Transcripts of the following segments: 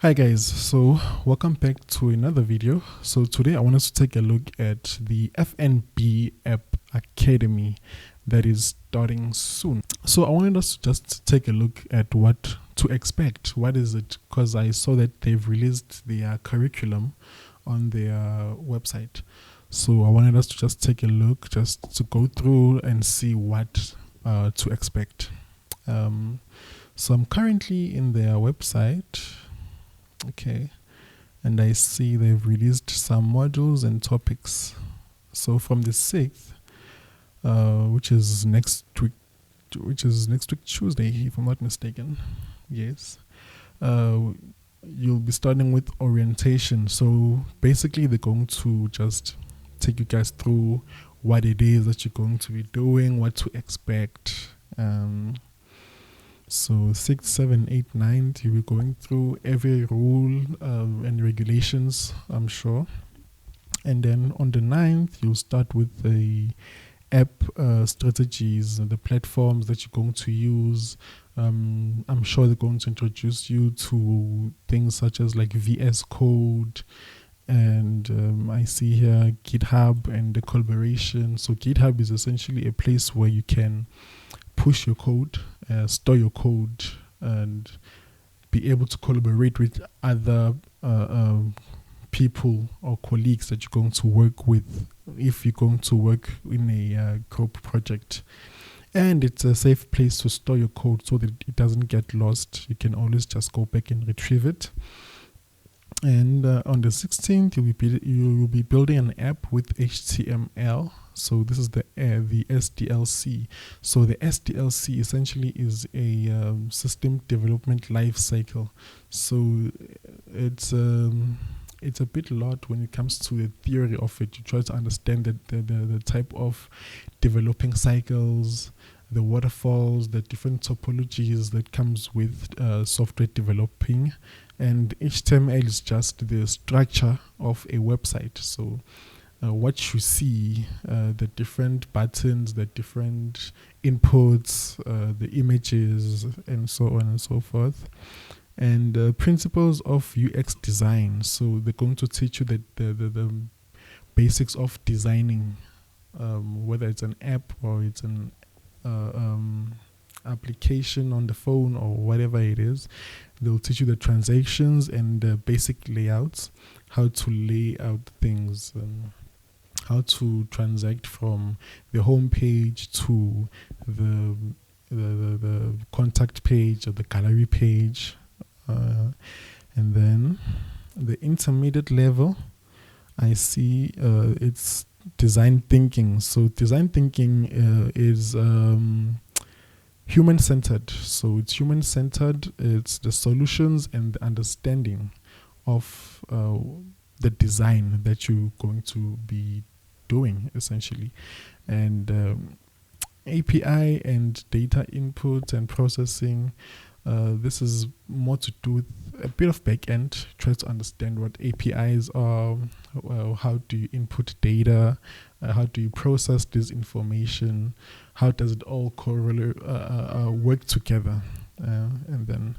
Hi guys, so welcome back to another video. So today I want us to take a look at the FNB App Academy that is starting soon. So I wanted us to just take a look at what to expect. What is it? Because I saw that they've released their curriculum on their website. So I wanted us to just take a look, just to go through and see what to expect. So I'm currently in their website. Okay, and I see they've released some modules and topics. So from the 6th, which is next week Tuesday, if I'm not mistaken. Yes. You'll be starting with orientation. So basically they're going to just take you guys through what it is that you're going to be doing, what to expect. So 6, 7, 8, 9, you'll be going through every rule and regulations, I'm sure. And then on the 9th, you'll start with the app strategies, the platforms that you're going to use. I'm sure they're going to introduce you to things such as like VS Code. And I see here GitHub and the collaboration. So GitHub is essentially a place where you can push your code, store your code, and be able to collaborate with other people or colleagues that you're going to work with if you're going to work in a group project. And it's a safe place to store your code so that it doesn't get lost. You can always just go back and retrieve it. And on the 16th, you will be building an app with HTML. So this is the SDLC. So the SDLC essentially is a system development life cycle. So it's a bit a lot when it comes to the theory of it. You try to understand the type of developing cycles, the waterfalls, the different topologies that comes with software developing. And HTML is just the structure of a website. So what you see, the different buttons, the different inputs, the images, and so on and so forth. And principles of UX design. So they're going to teach you the basics of designing, whether it's an app or it's an application on the phone or whatever it is. They'll teach you the transactions and the basic layouts, how to lay out things, how to transact from the home page to the contact page or the gallery page. And then the intermediate level, I see it's design thinking. So design thinking is human-centered. So it's human-centered. It's the solutions and the understanding of the design that you're going to be doing, essentially. And API and data input and processing. This is more to do with a bit of back-end. Try to understand what APIs are, how do you input data, how do you process this information, how does it all work together, and then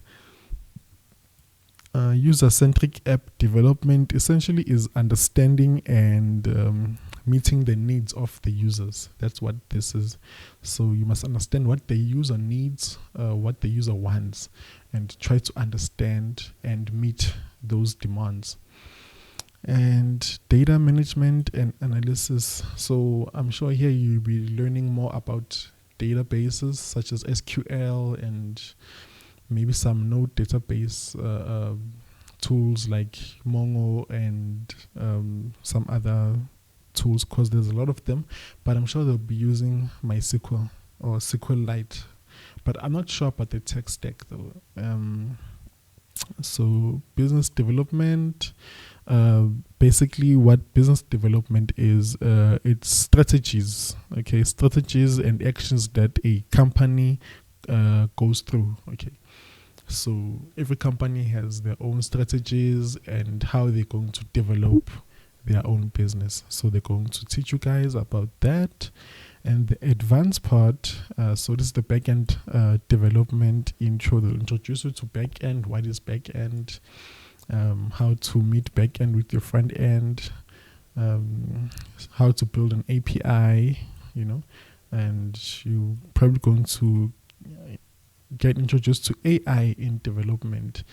user-centric app development essentially is understanding and meeting the needs of the users. That's what this is. So you must understand what the user needs, what the user wants, and try to understand and meet those demands. And data management and analysis. So I'm sure here you'll be learning more about databases such as SQL and maybe some node database tools like Mongo and some other tools, because there's a lot of them, but I'm sure they'll be using MySQL or SQLite, but I'm not sure about the tech stack though. So business development, basically what business development is, it's strategies, okay, strategies and actions that a company goes through. Okay, so every company has their own strategies and how they're going to develop their own business. So they're going to teach you guys about that. And the advanced part, so this is the backend development intro. They'll introduce you to backend. What is backend? how to meet back end with your front end, how to build an API, and you're probably going to get introduced to AI in development,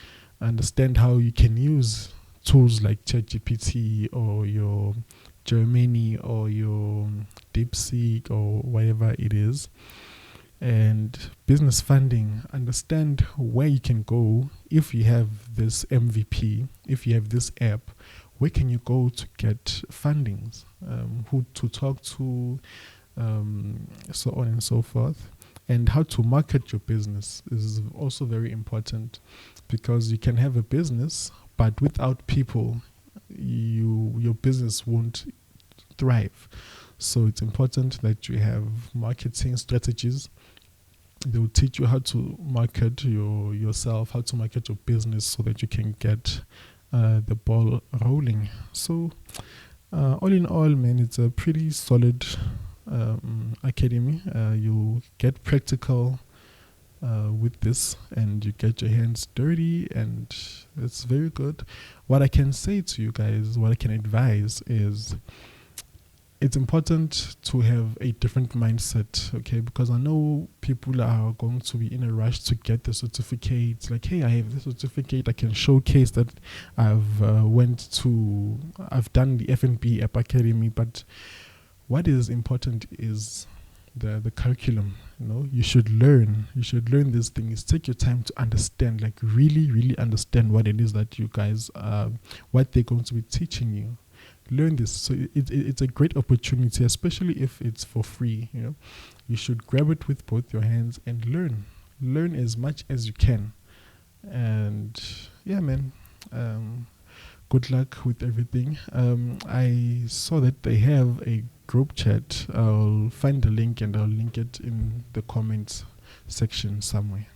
understand how you can use tools like ChatGPT or your Germany or your DeepSeek or whatever it is. And business funding, understand where you can go if you have this MVP, if you have this app, where can you go to get fundings, who to talk to, so on and so forth. And how to market your business is also very important, because you can have a business, but without people, your business won't thrive. So it's important that you have marketing strategies. They will teach you how to market yourself, how to market your business, so that you can get the ball rolling. So all in all, man, it's a pretty solid academy. You get practical with this, and you get your hands dirty, and it's very good. What I can say to you guys, what I can advise is, it's important to have a different mindset, okay? Because I know people are going to be in a rush to get the certificate. Like, hey, I have the certificate. I can showcase that I've done the FNB App Academy. But what is important is the curriculum. You should learn. You should learn these things. Take your time to understand, like really, really understand what it is that you guys, what they're going to be teaching you. Learn this. So it's a great opportunity, especially if it's for free. You should grab it with both your hands and learn as much as you can. And yeah, man, good luck with everything. I saw that they have a group chat. I'll find the link and I'll link it in the comments section somewhere.